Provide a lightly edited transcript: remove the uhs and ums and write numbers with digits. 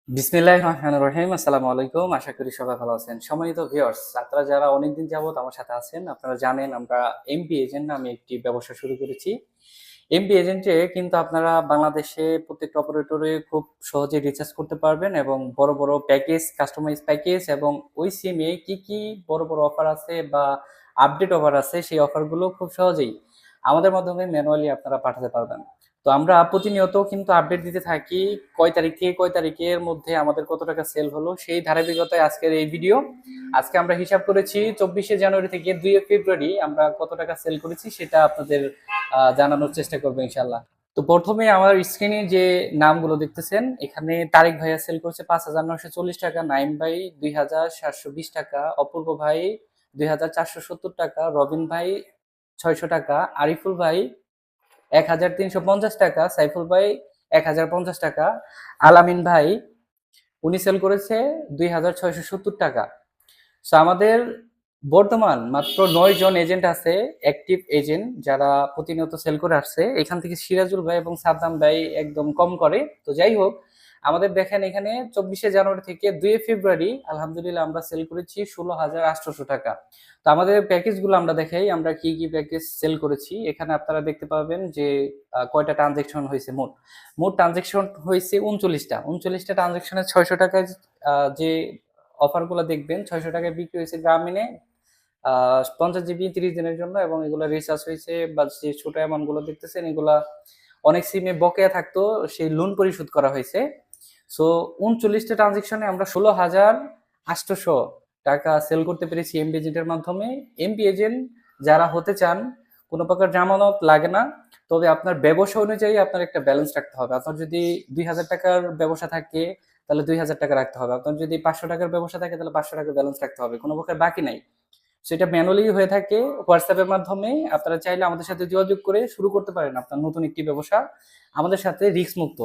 বিসমিল্লাহির রহমানির রহিম। আসসালামু আলাইকুম। আশা করি সবাই ভালো আছেন। সম্মানিত ভিউয়ার্স, আপনারা যারা অনেকদিন যাবত আমার সাথে আছেন, আপনারা জানেন আমরা এমপি এজেন্ট নামে একটি ব্যবসা শুরু করেছি। এমপি এজেন্টে কিন্তু আপনারা বাংলাদেশে প্রত্যেকটা অপারেটরে খুব সহজে রিচার্জ করতে পারবেন এবং বড়, বড় প্যাকেজ, কাস্টমাইজ প্যাকেজ এবং ওই সিমে কি বড়, বড় অফার আছে বা আপডেট অফার আছে সেই অফারগুলো খুব সহজেই আমাদের মাধ্যমে ম্যানুয়ালি আপনারা পাঠাতে পারবেন। তো আমরা প্রতিনিয়ত কিন্তু আপডেট দিতে থাকি কয় তারিখ থেকে কয় তারিখের মধ্যে আমাদের কত টাকা সেল হলো সেই ধারাবাহিকতায় আজকের এই ভিডিও। আজকে আমরা হিসাব করেছি 24শে জানুয়ারি থেকে 2 ফেব্রুয়ারি আমরা কত টাকা সেল করেছি সেটা আপনাদের জানানোর চেষ্টা করবো ইনশাল্লাহ। তো প্রথমে আমার স্ক্রিনে যে নামগুলো দেখতেছেন এখানে তারিক ভাইয়া সেল করছে 5,940 টাকা, নাইম ভাই 2,720 টাকা, অপূর্ব ভাই 2,470 টাকা, রবিন ভাই 600 টাকা, আরিফুল ভাই 1,350 টাকা, সাইফুল ভাই 1,050 টাকা, আলামিন ভাই উনি সেল করেছে 2,670 টাকা। সো আমাদের বর্তমান মাত্র 9 জন এজেন্ট আছে, অ্যাক্টিভ এজেন্ট যারা প্রতিনিয়ত সেল করে আসছে। এখান থেকে সিরাজুল ভাই এবং সাদ্দাম ভাই একদম কম করে। তো যাই হোক, আমাদের দেখেন এখানে 24শে জানুয়ারি থেকে 2 ফেব্রুয়ারি আলহামদুলিল্লাহ আমরা সেল করেছি 16,800 টাকা। তো আমাদের প্যাকেজগুলো আমরা দেখাই, আমরা কি প্যাকেজ সেল করেছি। এখানে আপনারা দেখতে পাবেন যে কয়টা ট্রানজেকশন হয়েছে। মোট মোট ট্রানজেকশন হয়েছে 39টা ট্রানজেকশনে 600 টাকায় যে অফারগুলো দেখবেন 600 টাকায় বিক্রি হয়েছে গ্রামীণে 50 জিবি 30 দিনের জন্য, এবং এগুলো রিচার্জ হয়েছে বা যে ছোট অ্যামাউন্ট গুলো দেখতেছেন এগুলা অনেক সিমে বকেয়া থাকতো, সেই লোন পরিশোধ করা হয়েছে। সো 39টা ট্রানজেকশনে আমরা 16,800 টাকা সেল করতে পেরেছি এমপি এজেন্টের মাধ্যমে। এমপি এজেন্ট যারা হতে চান কোনো প্রকার জামানত লাগে না, তবে আপনার ব্যবসা অনুযায়ী আপনার একটা ব্যালেন্স রাখতে হবে। আপনার যদি 2,000 টাকার ব্যবসা থাকে তাহলে 2,000 টাকা রাখতে হবে, আপনার যদি 500 টাকার ব্যবসা থাকে তাহলে 500 টাকার ব্যালেন্স রাখতে হবে, কোনো প্রকার বাকি নাই। সেটা ম্যানুয়ালি হয়ে থাকে হোয়াটসঅ্যাপের মাধ্যমে। আপনারা চাইলে আমাদের সাথে যোগাযোগ করে শুরু করতে পারেন আপনার নতুন একটি ব্যবসা আমাদের সাথে রিস্ক মুক্ত।